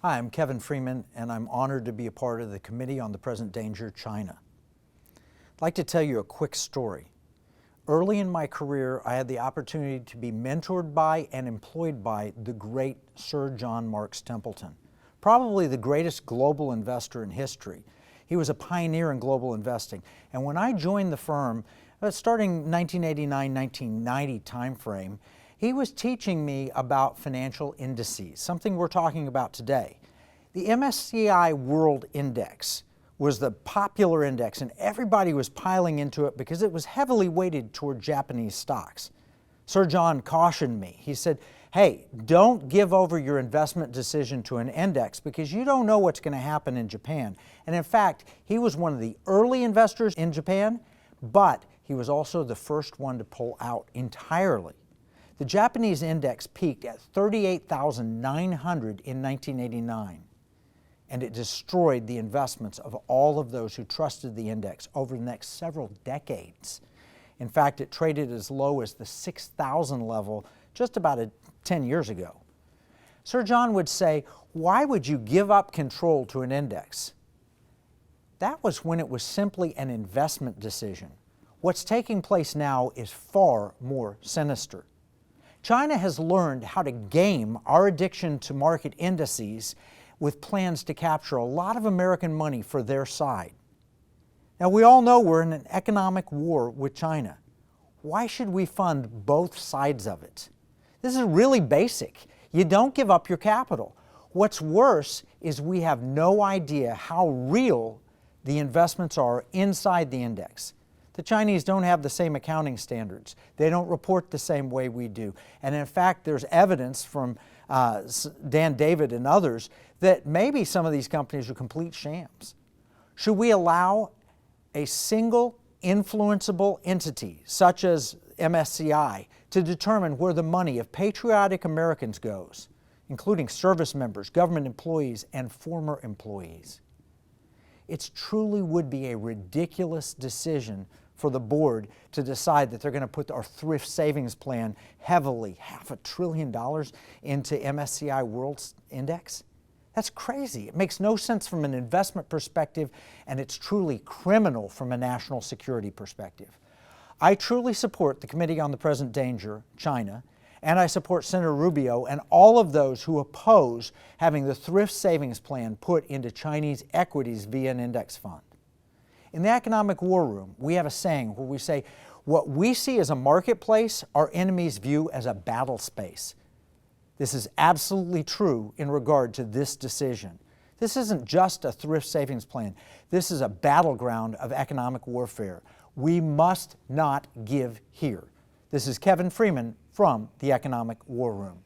Hi, I'm Kevin Freeman, and I'm honored to be a part of the Committee on the Present Danger, China. I'd like to tell you a quick story. Early in my career, I had the opportunity to be mentored by and employed by the great Sir John Marks Templeton, probably the greatest global investor in history. He was a pioneer in global investing, and when I joined the firm, starting 1989-1990 timeframe, he was teaching me about financial indices, something we're talking about today. The MSCI World Index was the popular index, and everybody was piling into it because it was heavily weighted toward Japanese stocks. Sir John cautioned me. He said, hey, don't give over your investment decision to an index because you don't know what's going to happen in Japan. And in fact, he was one of the early investors in Japan, but he was also the first one to pull out entirely. The Japanese index peaked at 38,900 in 1989, and it destroyed the investments of all of those who trusted the index over the next several decades. In fact, it traded as low as the 6,000 level just about 10 years ago. Sir John would say, why would you give up control to an index? That was when it was simply an investment decision. What's taking place now is far more sinister. China has learned how to game our addiction to market indices with plans to capture a lot of American money for their side. Now, we all know we're in an economic war with China. Why should we fund both sides of it? This is really basic. You don't give up your capital. What's worse is we have no idea how real the investments are inside the index. The Chinese don't have the same accounting standards. They don't report the same way we do. And in fact, there's evidence from Dan David and others that maybe some of these companies are complete shams. Should we allow a single influenceable entity, such as MSCI, to determine where the money of patriotic Americans goes, including service members, government employees, and former employees? It truly would be a ridiculous decision for the board to decide that they're going to put our Thrift Savings Plan heavily, $500 billion, into MSCI World Index. That's crazy. It makes no sense from an investment perspective, and it's truly criminal from a national security perspective. I truly support the Committee on the Present Danger, China, and I support Senator Rubio and all of those who oppose having the Thrift Savings Plan put into Chinese equities via an index fund. In the economic war room, we have a saying where we say, what we see as a marketplace, our enemies view as a battle space. This is absolutely true in regard to this decision. This isn't just a thrift savings plan. This is a battleground of economic warfare. We must not give here. This is Kevin Freeman from the Economic War Room.